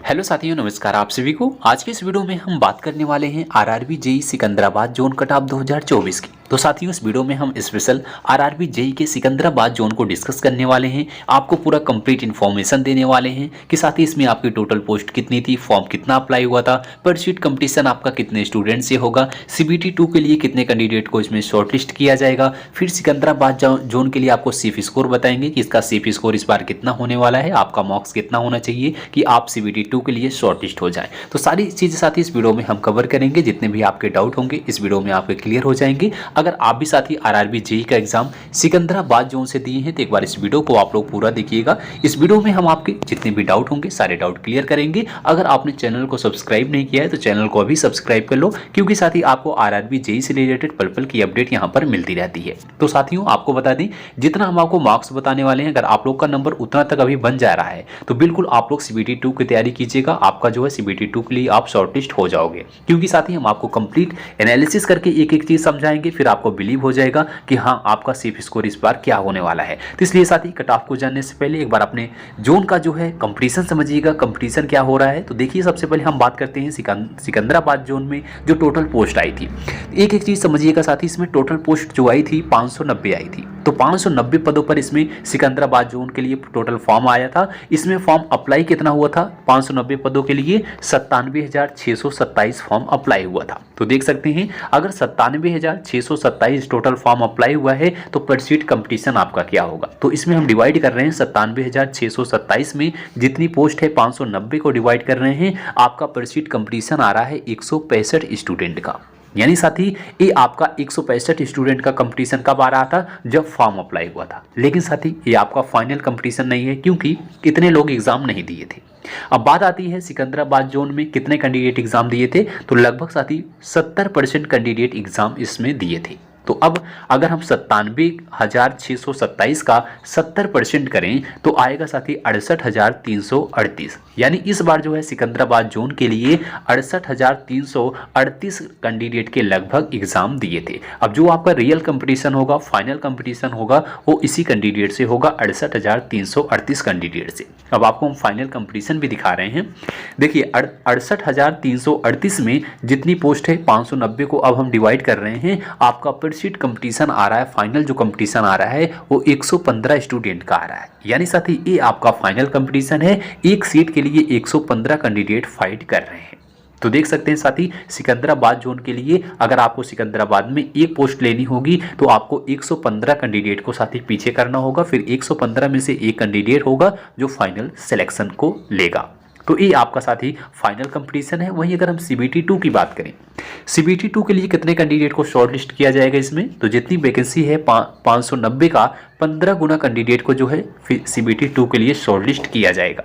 Hello साथियों, नमस्कार आप सभी को। आज के इस वीडियो में हम बात करने वाले हैं RRB JE Secunderabad zone cut off 2024 की। तो साथियों, इस वीडियो में हम स्पेशल आरआरबी जेई के सिकंदराबाद जोन को डिस्कस करने वाले हैं। आपको पूरा कंप्लीट इन्फॉर्मेशन देने वाले हैं कि साथ ही इसमें आपकी टोटल पोस्ट कितनी थी, फॉर्म कितना अप्लाई हुआ था, पर सीट कंपटीशन आपका कितने स्टूडेंट से होगा, सीबीटी 2 के लिए कितने कैंडिडेट को इसमें शॉर्टलिस्ट किया जाएगा, फिर सिकंदराबाद जोन के लिए आपको सीफ स्कोर बताएंगे कि इसका सीफ स्कोर इस बार कितना होने वाला है, आपका मार्क्स कितना होना चाहिए कि आप सीबीटी 2 के लिए शॉर्टलिस्ट हो जाएं। तो सारी चीज़ें साथी इस वीडियो में हम कवर करेंगे। जितने भी आपके डाउट होंगे इस वीडियो में आपके क्लियर हो जाएंगे। अगर आप भी साथी आरआरबी जेई का एग्जाम सिकंदराबाद जोन से दिए हैं तो एक बार इस वीडियो को आप लोग पूरा देखिएगा। इस वीडियो में हम आपके जितने भी डाउट होंगे सारे डाउट क्लियर करेंगे। अगर आपने चैनल को सब्सक्राइब नहीं किया है तो चैनल को अभी सब्सक्राइब कर लो, क्योंकि साथी आपको आरआरबी जेई से रिलेटेड पल पल की अपडेट यहाँ पर मिलती रहती है। तो साथियों, आपको बता दें, जितना हम आपको मार्क्स बताने वाले हैं, अगर आप लोग का नंबर उतना तक अभी बन जा रहा है तो बिल्कुल आप लोग सीबीटी 2 की तैयारी कीजिएगा। आपका जो है सीबीटी 2 के लिए आप शॉर्टलिस्ट हो जाओगे, क्योंकि साथ ही हम आपको कंप्लीट एनालिसिस करके एक एक चीज समझाएंगे, फिर आपको बिलीव हो जाएगा कि हाँ, आपका सेफ स्कोर इस बार क्या होने वाला है। तो इसलिए साथ ही कट ऑफ को जानने से पहले एक बार अपने जोन का जो है कंपटीशन समझिएगा, कंपटीशन क्या हो रहा है। तो देखिए, सबसे पहले हम बात करते हैं सिकंदराबाद जोन में जो टोटल पोस्ट आई थी। एक एक चीज समझिएगा साथ ही, इसमें टोटल पोस्ट जो आई थी 590 आई थी। तो 590 पदों पर इसमें सिकंदराबाद जोन के लिए टोटल फॉर्म आया था। इसमें फॉर्म अप्लाई कितना हुआ था? 590 पदों के लिए 97,627 फॉर्म अप्लाई हुआ था। तो देख सकते हैं, अगर 97,627 टोटल फॉर्म अप्लाई हुआ है तो पर सीट कंपटीशन आपका क्या होगा। तो इसमें हम डिवाइड कर रहे हैं 97,627 में जितनी पोस्ट है 590 को डिवाइड कर रहे हैं, आपका पर सीट कंपटीशन आ रहा है 165 स्टूडेंट का। यानी साथी, ये आपका 165 स्टूडेंट का कंपटीशन कब आ रहा था? जब फॉर्म अप्लाई हुआ था। लेकिन साथी, ये आपका फाइनल कंपटीशन नहीं है, क्योंकि इतने लोग एग्जाम नहीं दिए थे। अब बात आती है सिकंदराबाद जोन में कितने कैंडिडेट एग्जाम दिए थे। तो लगभग साथी 70% कैंडिडेट एग्जाम इसमें दिए थे। तो अब अगर हम 97,627 का 70% करें तो आएगा साथी 68,338। यानी इस बार जो है सिकंदराबाद जोन के लिए 68,338 कैंडिडेट के लगभग एग्जाम दिए थे। अब जो आपका रियल कंपटीशन होगा, फाइनल कंपटीशन होगा, वो इसी कैंडिडेट से होगा, 68,338 कैंडिडेट से। अब आपको हम फाइनल कंपटीशन भी दिखा रहे हैं। देखिए, 68,338 में जितनी पोस्ट है 590 को अब हम डिवाइड कर रहे हैं। आपका पर सीट कंपटीशन आ रहा है, फाइनल जो कंपटीशन आ रहा है वो 115 स्टूडेंट का आ रहा है। यानी साथी, ये आपका फाइनल कंपटीशन है। एक सीट के लिए 115 कैंडिडेट फाइट कर रहे हैं। तो देख सकते हैं साथी, सिकंदराबाद जोन के लिए अगर आपको सिकंदराबाद में एक पोस्ट लेनी होगी तो आपको 115 कैंडिडेट को साथी पीछे करना होगा। फिर 115 में से एक कैंडिडेट होगा जो फाइनल सिलेक्शन को लेगा। तो ये आपका साथी फाइनल कंपटीशन है। वहीं अगर हम सीबीटी 2 की बात करें, सीबीटी 2 के लिए कितने कैंडिडेट को शॉर्टलिस्ट किया जाएगा इसमें? तो जितनी वैकेंसी है 590 का 15 गुना कैंडिडेट को जो है सीबीटी 2 के लिए शॉर्टलिस्ट किया जाएगा।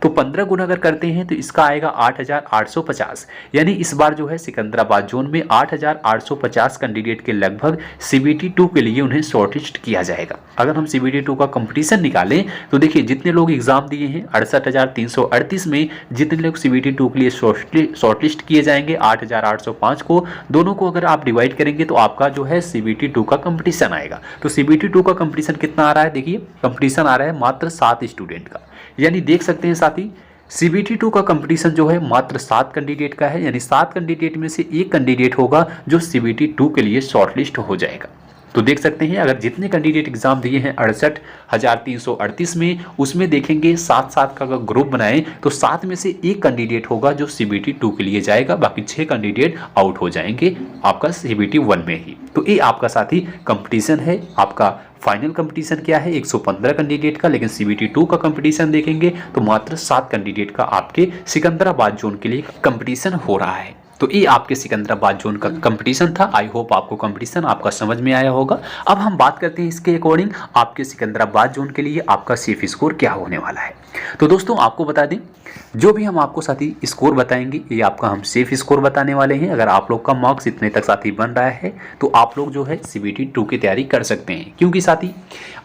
तो 15 गुना अगर करते हैं तो इसका आएगा 8,850। यानी इस बार जो है सिकंदराबाद जोन में 8,850 कैंडिडेट के लगभग सीबीटी 2 के लिए उन्हें शॉर्टलिस्ट किया जाएगा। अगर हम सीबीटी 2 का कंपटीशन निकालें तो देखिए, जितने लोग एग्जाम दिए हैं 68,338 में जितने लोग सीबीटी 2 के लिए शॉर्टलिस्ट किए जाएंगे 8,805 को, दोनों को अगर आप डिवाइड करेंगे तो आपका जो है सीबीटी 2 का कंपटीशन आएगा। तो सीबीटी 2 का कंपटीशन कितना आ रहा है? देखिए, कंपटीशन आ रहा है मात्र 7 स्टूडेंट का। यानी देख सकते हैं साथी, सीबीटी 2 का कंपटीशन जो है मात्र 7 कैंडिडेट का है। यानी 7 कैंडिडेट में से एक कैंडिडेट होगा जो सीबीटी 2 के लिए शॉर्टलिस्ट हो जाएगा। तो देख सकते हैं, अगर जितने कैंडिडेट एग्जाम दिए हैं 68,338 में, उसमें देखेंगे 7-7 का अगर ग्रुप बनाएं तो 7 में से एक कैंडिडेट होगा जो सीबीटी 2 के लिए जाएगा। बाकी 6 कैंडिडेट आउट हो जाएंगे आपका सीबीटी 1 में ही। तो ये आपका साथी कंपटीशन है। आपका फाइनल कंपटीशन क्या है? 115 कैंडिडेट का। लेकिन सीबीटी 2 का कंपटीशन देखेंगे तो मात्र 7 कैंडिडेट का आपके सिकंदराबाद जोन के लिए कंपटीशन हो रहा है। तो ये आपके सिकंदराबाद जोन का कंपटीशन था। आई होप आपको कंपटीशन आपका समझ में आया होगा। अब हम बात करते हैं इसके अकॉर्डिंग आपके सिकंदराबाद जोन के लिए आपका सेफ स्कोर क्या होने वाला है। तो दोस्तों, आपको बता दें, जो भी हम आपको साथी स्कोर बताएंगे ये आपका हम सेफ स्कोर बताने वाले हैं। अगर आप लोग का मार्क्स इतने तक साथी बन रहा है तो आप लोग जो है सीबीटी 2 की तैयारी कर सकते हैं, क्योंकि साथी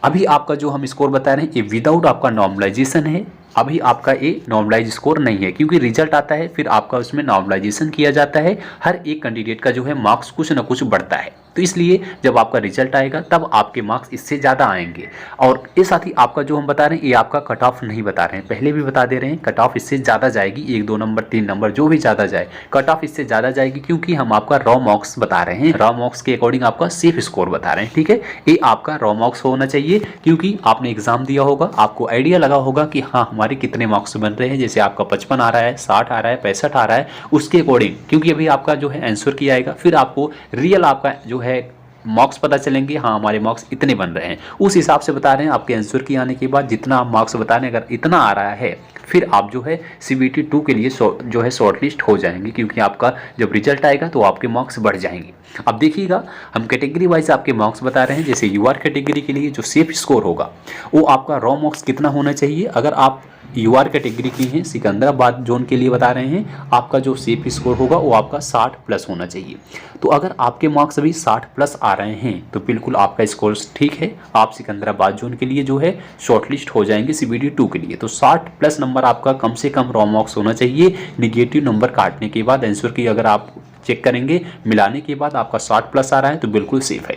अभी आपका जो हम स्कोर बता रहे हैं ये विदाउट आपका नॉर्मलाइजेशन है। अभी आपका ये नॉर्मलाइज स्कोर नहीं है, क्योंकि रिजल्ट आता है फिर आपका उसमें नॉर्मलाइजेशन किया जाता है। हर एक कैंडिडेट का जो है मार्क्स कुछ ना कुछ बढ़ता है। तो इसलिए जब आपका रिजल्ट आएगा तब आपके मार्क्स इससे ज़्यादा आएंगे। और ये साथ ही आपका जो हम बता रहे हैं ये आपका कट ऑफ नहीं बता रहे हैं, पहले भी बता दे रहे हैं, कट ऑफ इससे ज़्यादा जाएगी, 1 2 नंबर 3 नंबर जो भी ज़्यादा जाए कट ऑफ इससे ज़्यादा जाएगी, क्योंकि हम आपका रॉ मार्क्स बता रहे हैं, रॉ मार्क्स के अकॉर्डिंग आपका सेफ स्कोर बता रहे हैं। ठीक है, ये आपका रॉ मार्क्स होना चाहिए, क्योंकि आपने एग्जाम दिया होगा, आपको आइडिया लगा होगा कि हाँ हमारे कितने मार्क्स बन रहे हैं। जैसे आपका 55 आ रहा है, 60 आ रहा है, 65 आ रहा है, उसके अकॉर्डिंग, क्योंकि अभी आपका जो है आंसर किया आएगा, फिर आपको रियल आपका जो है मार्क्स पता चलेंगे, हाँ हमारे मार्क्स इतने बन रहे हैं, उस हिसाब से बता रहे हैं। आपके आंसर की आने के बाद जितना आप मार्क्स बता रहे हैं, अगर इतना आ रहा है, फिर आप जो है CBT 2 के लिए जो है शॉर्ट लिस्ट हो जाएंगे, क्योंकि आपका जब रिजल्ट आएगा तो आपके मार्क्स बढ़ जाएंगे। अब देखिएगा, हम कैटेगरी वाइज आपके मार्क्स बता रहे हैं। जैसे UR कैटेगरी के लिए जो सेफ स्कोर होगा वो आपका रॉ मार्क्स कितना होना चाहिए। अगर आप UR कैटेगरी की हैं, सिकंदराबाद जोन के लिए बता रहे हैं, आपका जो सेफ स्कोर होगा वो आपका 60 प्लस होना चाहिए। तो अगर आपके मार्क्स अभी 60 प्लस आ रहे हैं तो बिल्कुल आपका स्कोर ठीक है, आप सिकंदराबाद जोन के लिए जो है शॉर्टलिस्ट हो जाएंगे CBT 2 के लिए। तो 60 प्लस नंबर आपका कम से कम रॉ मार्क्स होना चाहिए। निगेटिव नंबर काटने के बाद आंसर की अगर आप चेक करेंगे, मिलाने के बाद आपका 60 प्लस आ रहा है तो बिल्कुल सेफ है।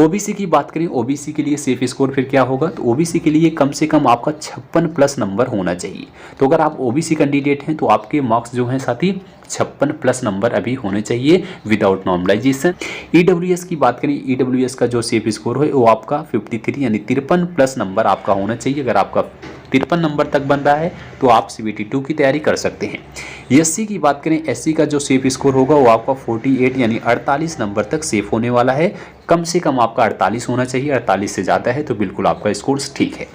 OBC की बात करें, OBC के लिए सेफ स्कोर फिर क्या होगा, तो OBC के लिए कम से कम आपका 56 प्लस नंबर होना चाहिए। तो अगर आप OBC कैंडिडेट हैं तो आपके मार्क्स जो हैं साथी 56 प्लस नंबर अभी होने चाहिए विदाउट नॉर्मलाइजेशन। EWS की बात करें, EWS का जो सेफ स्कोर है वो आपका 53 यानी 53 प्लस नंबर आपका होना चाहिए। अगर आपका 53 नंबर तक बन रहा है तो आप CBT 2 की तैयारी कर सकते हैं। SC की बात करें, SC का जो सेफ स्कोर होगा वो आपका 48 यानी 48 नंबर तक सेफ होने वाला है। कम से कम आपका 48 होना चाहिए, 48 से ज़्यादा है तो बिल्कुल आपका स्कोर ठीक है।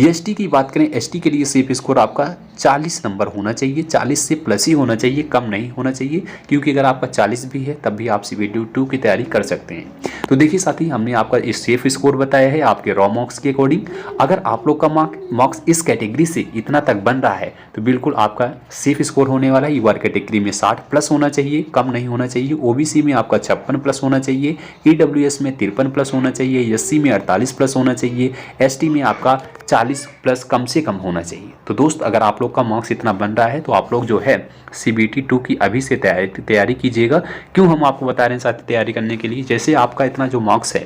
ST की बात करें, ST के लिए सेफ स्कोर आपका 40 नंबर होना चाहिए, 40 से प्लस ही होना चाहिए, कम नहीं होना चाहिए, क्योंकि अगर आपका 40 भी है तब भी आप CBT 2 की तैयारी कर सकते हैं। तो देखिए साथी, हमने आपका इस सेफ स्कोर बताया है आपके रॉ मार्क्स के अकॉर्डिंग। अगर आप लोग का मार्क्स इस कैटेगरी से इतना तक बन रहा है तो बिल्कुल आपका सेफ स्कोर होने वाला है। UR कैटेगरी में 60 प्लस होना चाहिए, कम नहीं होना चाहिए। OBC में आपका 56 प्लस होना चाहिए, EWS में 53 प्लस होना चाहिए, SC में 48 प्लस होना चाहिए, ST में आपका 40 प्लस कम से कम होना चाहिए। तो दोस्त, अगर आप लोग का मार्क्स इतना बन रहा है तो आप लोग जो है CBT 2 की अभी से तैयारी कीजिएगा। क्यों हम आपको बता रहे हैं साथ तैयारी करने के लिए, जैसे आपका इतना जो मार्क्स है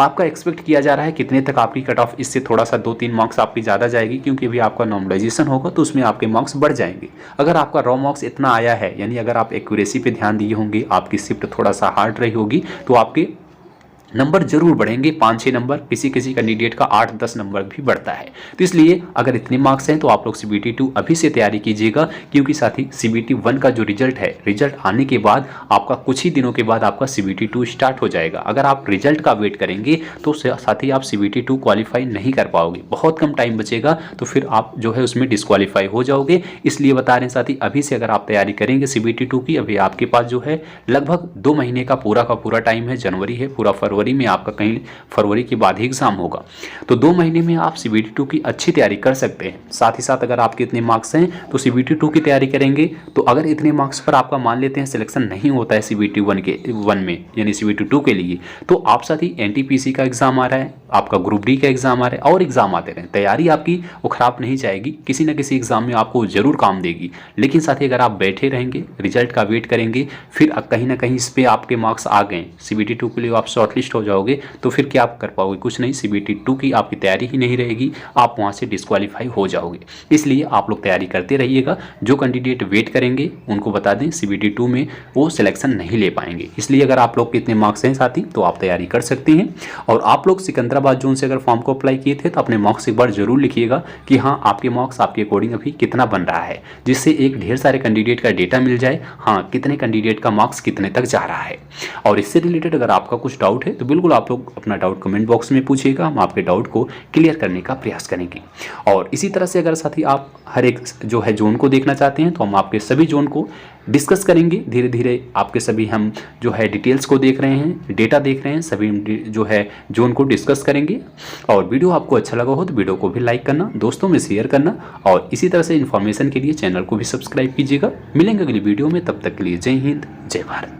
आपका एक्सपेक्ट किया जा रहा है कितने तक आपकी कट ऑफ, इससे थोड़ा सा 2-3 मार्क्स आपकी ज़्यादा जाएगी, क्योंकि अभी आपका नॉर्मलाइजेशन होगा तो उसमें आपके मार्क्स बढ़ जाएंगे। अगर आपका रॉ मार्क्स इतना आया है, यानी अगर आप एक्यूरेसी पे ध्यान दिए होंगे, आपकी शिफ्ट थोड़ा सा हार्ड रही होगी, तो आपके नंबर जरूर बढ़ेंगे, 5-6 नंबर, किसी किसी कैंडिडेट का 8-10 नंबर भी बढ़ता है। तो इसलिए अगर इतने मार्क्स हैं तो आप लोग CBT 2 अभी से तैयारी कीजिएगा, क्योंकि साथ ही CBT 1 का जो रिजल्ट है, रिजल्ट आने के बाद आपका कुछ ही दिनों के बाद आपका CBT 2 स्टार्ट हो जाएगा। अगर आप रिजल्ट का वेट करेंगे तो साथ ही आप CBT 2 क्वालिफाई नहीं कर पाओगे, बहुत कम टाइम बचेगा, तो फिर आप जो है उसमें डिस्क्वालीफाई हो जाओगे। इसलिए बता रहे हैं साथ ही, अभी से अगर आप तैयारी करेंगे CBT 2 की, अभी आपके पास जो है लगभग 2 महीने का पूरा टाइम है। जनवरी है, पूरा फरवरी में आपका कहीं फरवरी के बाद ही एग्जाम होगा, तो 2 महीने में आप CBT 2 की अच्छी तैयारी कर सकते हैं। साथ ही साथ अगर आपके इतने मार्क्स हैं तो CBT 2 की तैयारी करेंगे, तो अगर इतने मार्क्स पर आपका मान लेते हैं सिलेक्शन नहीं होता है CBT 1 में यानी CBT 2 के लिए, तो आप साथ ही NTPC का एग्जाम आ रहा है, आपका ग्रुप D का एग्जाम आ रहा है, और एग्जाम आते रहे, तैयारी आपकी वो खराब नहीं जाएगी, किसी न किसी एग्जाम में आपको जरूर काम देगी। लेकिन साथ ही अगर आप बैठे रहेंगे, रिजल्ट का वेट करेंगे, फिर कहीं ना कहीं इस पर आपके मार्क्स आ गए, CBT 2 के लिए आप शॉर्टलिस्ट हो जाओगे, तो फिर क्या आप कर पाओगे, कुछ नहीं, CBT 2 की आपकी तैयारी ही नहीं रहेगी, आप वहां से डिस्क्वालीफाई हो जाओगे। इसलिए आप लोग तैयारी करते रहिएगा। जो कैंडिडेट वेट करेंगे उनको बता दें CBT 2 में वो सिलेक्शन नहीं ले पाएंगे। इसलिए अगर आप लोग के इतने मार्क्स हैं साथी तो आप तैयारी कर सकते हैं। और आप लोग सिकंदराबाद जोन से अगर फॉर्म को अप्लाई किए थे तो अपने मार्क्स एक बार जरूर लिखिएगा कि हाँ आपके मार्क्स आपके अकॉर्डिंग अभी कितना बन रहा है, जिससे एक ढेर सारे कैंडिडेट का डेटा मिल जाए, हाँ कितने कैंडिडेट का मार्क्स कितने तक जा रहा है। और इससे रिलेटेड अगर आपका कुछ डाउट है तो बिल्कुल आप लोग अपना डाउट कमेंट बॉक्स में पूछिएगा, हम आपके डाउट को क्लियर करने का प्रयास करेंगे। और इसी तरह से अगर साथी आप हर एक जो है जोन को देखना चाहते हैं तो हम आपके सभी जोन को डिस्कस करेंगे धीरे धीरे। आपके सभी हम जो है डिटेल्स को देख रहे हैं, डेटा देख रहे हैं, सभी जो है जोन को डिस्कस करेंगे। और वीडियो आपको अच्छा लगा हो तो वीडियो को भी लाइक करना, दोस्तों में शेयर करना, और इसी तरह से इन्फॉर्मेशन के लिए चैनल को भी सब्सक्राइब कीजिएगा। मिलेंगे अगली वीडियो में, तब तक के लिए जय हिंद, जय भारत।